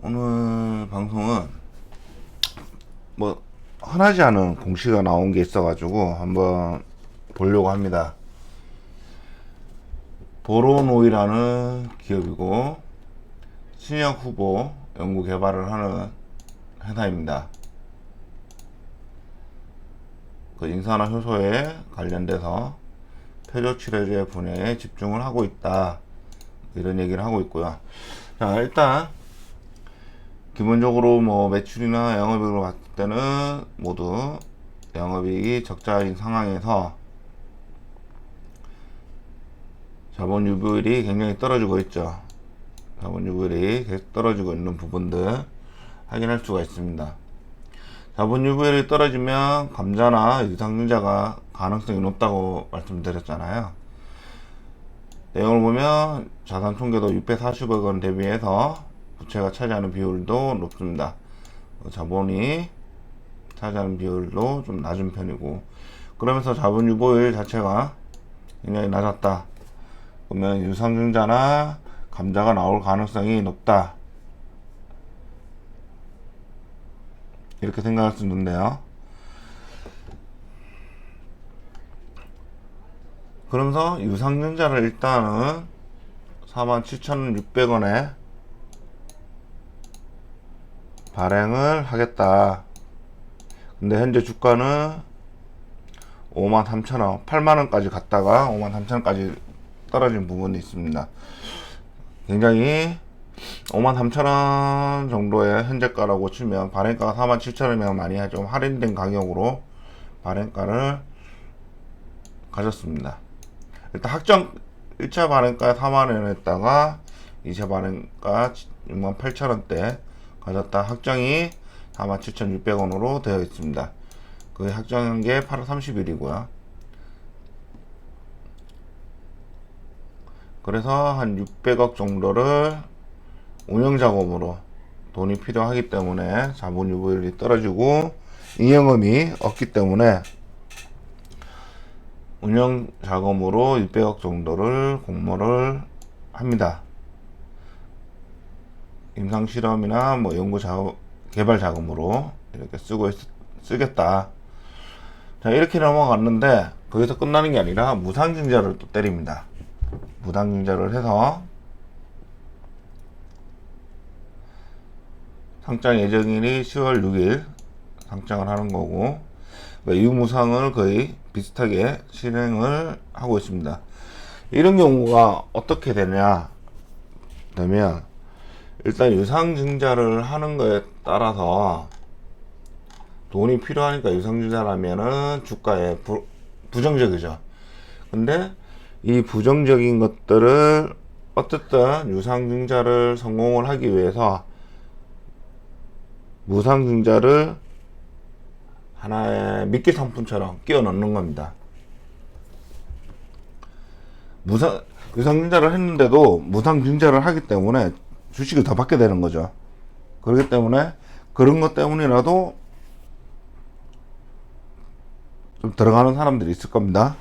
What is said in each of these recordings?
오늘 방송은 뭐 흔하지 않은 공시가 나온 게 있어가지고 한번 보려고 합니다. 보로노이라는 기업이고 신약 후보 연구 개발을 하는 회사입니다. 그 인산화 효소에 관련돼서 폐조 치료제 분야에 집중을 하고 있다, 이런 얘기를 하고 있고요. 자, 일단 기본적으로 뭐 매출이나 영업이익을 봤을 때는 모두 영업이익이 적자인 상황에서 자본 유보율이 굉장히 떨어지고 있죠. 자본 유보율이 계속 떨어지고 있는 부분들 확인할 수가 있습니다. 자본 유보율이 떨어지면 감자나 유상증자가 가능성이 높다고 말씀드렸잖아요. 내용을 보면 자산 총계도 640억 원 대비해서 부채가 차지하는 비율도 높습니다. 자본이 차지하는 비율도 좀 낮은 편이고, 그러면서 자본 유보율 자체가 굉장히 낮았다. 그러면 유상증자나 감자가 나올 가능성이 높다, 이렇게 생각할 수 있는데요. 그러면서 유상증자를 일단은 47,600원에 발행을 하겠다. 근데 현재 주가는 53,000원, 8만원까지 갔다가 53,000원까지 떨어진 부분이 있습니다. 굉장히 53,000원 정도의 현재가라고 치면 발행가가 47,000원이면 많이 좀 할인된 가격으로 발행가를 가졌습니다. 일단 확정 1차 발행가 4만원 했다가 2차 발행가 68,000원대 가졌다. 확정이 47,600원으로 되어 있습니다. 그 확정한 게 8월 30일이고요. 그래서 한 600억 정도를 운영자금으로 돈이 필요하기 때문에 자본 유보율이 떨어지고 이영업이 없기 때문에 운영자금으로 600억 정도를 공모를 합니다. 임상실험이나 뭐 개발 자금으로 이렇게 쓰겠다. 자, 이렇게 넘어갔는데 거기서 끝나는 게 아니라 무상증자를 또 때립니다. 무상증자를 해서 상장 예정일이 10월 6일 상장을 하는 거고, 이유무상을 거의 비슷하게 실행을 하고 있습니다. 이런 경우가 어떻게 되냐 되면, 일단 유상증자를 하는 거에 따라서 돈이 필요하니까 유상증자라면은 주가에 부정적이죠. 근데 이 부정적인 것들을 어쨌든 유상증자를 성공을 하기 위해서 무상증자를 하나의 미끼 상품처럼 끼워 넣는 겁니다. 유상증자를 했는데도 무상증자를 하기 때문에 주식을 더 받게 되는 거죠. 그렇기 때문에 그런 것 때문이라도 좀 들어가는 사람들이 있을 겁니다.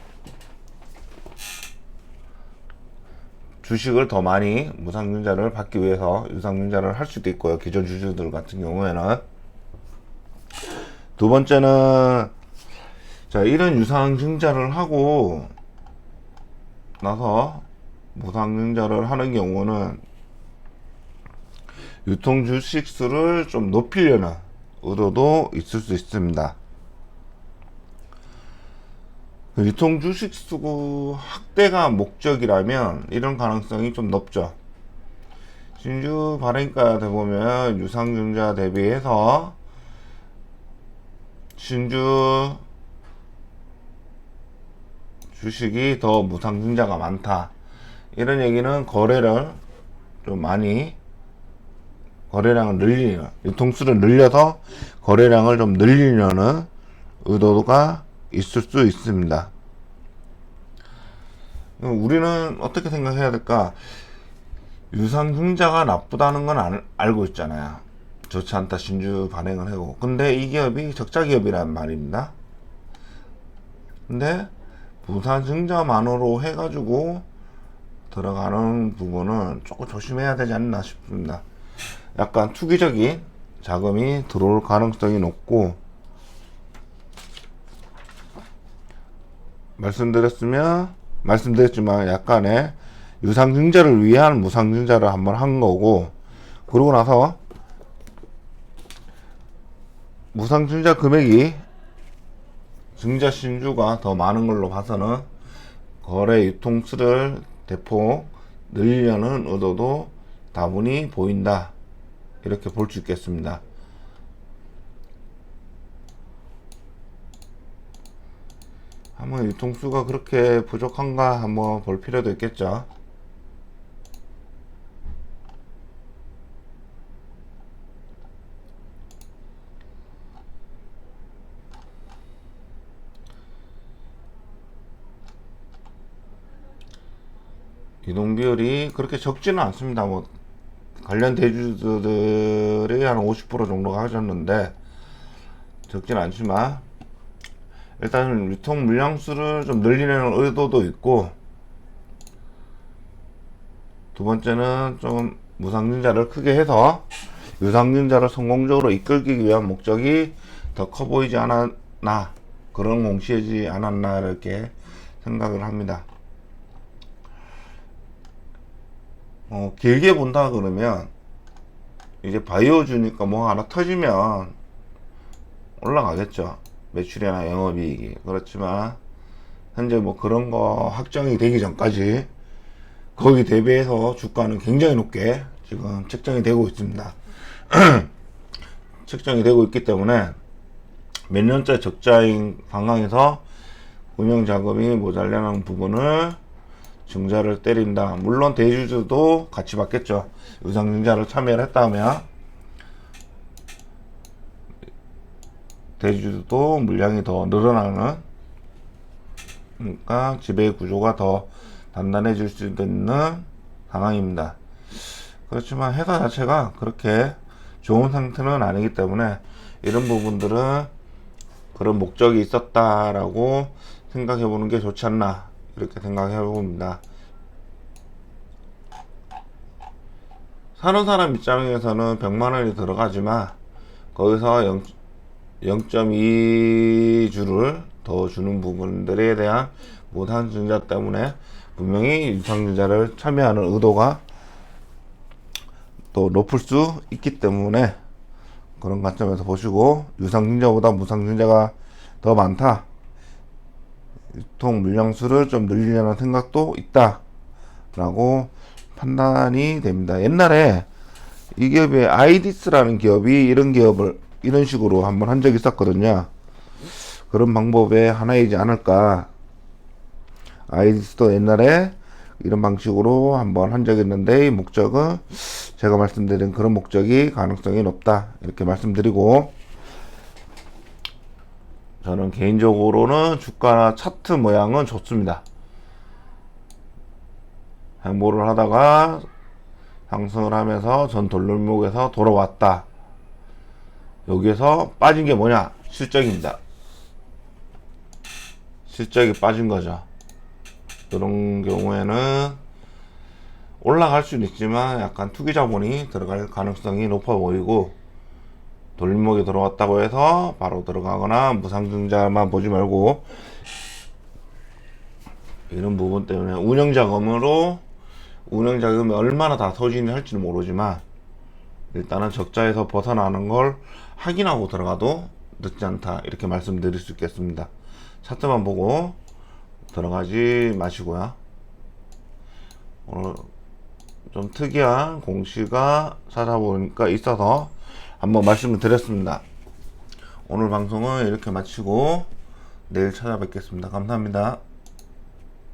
주식을 더 많이 무상증자를 받기 위해서 유상증자를 할 수도 있고요. 기존 주주들 같은 경우에는. 두 번째는, 자, 이런 유상증자를 하고 나서 무상증자를 하는 경우는 유통 주식 수를 좀 높이려는 의도도 있을 수 있습니다. 유통 주식 수 확대가 목적이라면 이런 가능성이 좀 높죠. 신주 발행가 보면 유상증자 대비해서 신주 주식이 더 무상증자가 많다, 이런 얘기는 거래를 좀 많이, 거래량을 늘리는, 유통수를 늘려서 거래량을 좀 늘리려는 의도가 있을 수 있습니다. 우리는 어떻게 생각해야 될까? 유상증자가 나쁘다는 건 알고 있잖아요. 좋지 않다, 신주 발행을 하고. 근데 이 기업이 적자 기업이란 말입니다. 근데 무상증자만으로 해가지고 들어가는 부분은 조금 조심해야 되지 않나 싶습니다. 약간 투기적인 자금이 들어올 가능성이 높고, 말씀드렸지만 약간의 유상증자를 위한 무상증자를 한번 한 거고, 그러고 나서 무상증자 금액이 증자 신주가 더 많은 걸로 봐서는 거래 유통수를 대폭 늘리려는 의도도 다분히 보인다, 이렇게 볼 수 있겠습니다. 한번 유통수가 그렇게 부족한가 한번 볼 필요도 있겠죠. 이동 비율이 그렇게 적지는 않습니다. 뭐 관련 대주주들이 한 50% 정도가 하셨는데 적지는 않지만, 일단 유통 물량수를 좀 늘리는 의도도 있고, 두 번째는 좀 무상증자를 크게 해서 유상증자를 성공적으로 이끌기 위한 목적이 더 커 보이지 않았나, 그런 공시하지 않았나, 이렇게 생각을 합니다. 길게 본다 그러면 이제 바이오주니까 뭐 하나 터지면 올라가겠죠, 매출이나 영업이익이. 그렇지만 현재 뭐 그런 거 확정이 되기 전까지 거기 대비해서 주가는 굉장히 높게 지금 책정이 되고 있습니다. 책정이 되고 있기 때문에 몇 년째 적자인 상황에서 운영 자금이 모자라는 부분을 증자를 때린다. 물론 대주주도 같이 받겠죠. 유상증자를 참여를 했다면 대주주도 물량이 더 늘어나는, 그러니까 지배 구조가 더 단단해질 수 있는 상황입니다. 그렇지만 회사 자체가 그렇게 좋은 상태는 아니기 때문에 이런 부분들은 그런 목적이 있었다라고 생각해 보는 게 좋지 않나, 이렇게 생각해 봅니다. 사는 사람 입장에서는 100만원이 들어가지만 거기서 0.2주를 더 주는 부분들에 대한 무상증자 때문에 분명히 유상증자를 참여하는 의도가 또 높을 수 있기 때문에, 그런 관점에서 보시고 유상증자보다 무상증자가 더 많다, 유통 물량수를 좀 늘리려는 생각도 있다 라고 판단이 됩니다. 옛날에 이 기업이 아이디스라는 기업이 이런 식으로 한번 한 적이 있었거든요. 그런 방법의 하나이지 않을까. 아이디스도 옛날에 이런 방식으로 한번 한 적이 있는데, 이 목적은 제가 말씀드린 그런 목적이 가능성이 높다, 이렇게 말씀드리고, 저는 개인적으로는 주가나 차트 모양은 좋습니다. 행보를 하다가 상승을 하면서 전 돌림목에서 돌아왔다. 여기에서 빠진 게 뭐냐? 실적입니다. 실적이 빠진 거죠. 그런 경우에는 올라갈 수는 있지만 약간 투기 자본이 들어갈 가능성이 높아 보이고, 돌림목이 들어왔다고 해서 바로 들어가거나 무상증자만 보지 말고, 이런 부분 때문에 운영자금이 얼마나 다 소진이 할지는 모르지만 일단은 적자에서 벗어나는 걸 확인하고 들어가도 늦지 않다, 이렇게 말씀드릴 수 있겠습니다. 차트만 보고 들어가지 마시고요. 오늘 좀 특이한 공시가 찾아보니까 있어서 한번 말씀을 드렸습니다. 오늘 방송은 이렇게 마치고 내일 찾아뵙겠습니다. 감사합니다.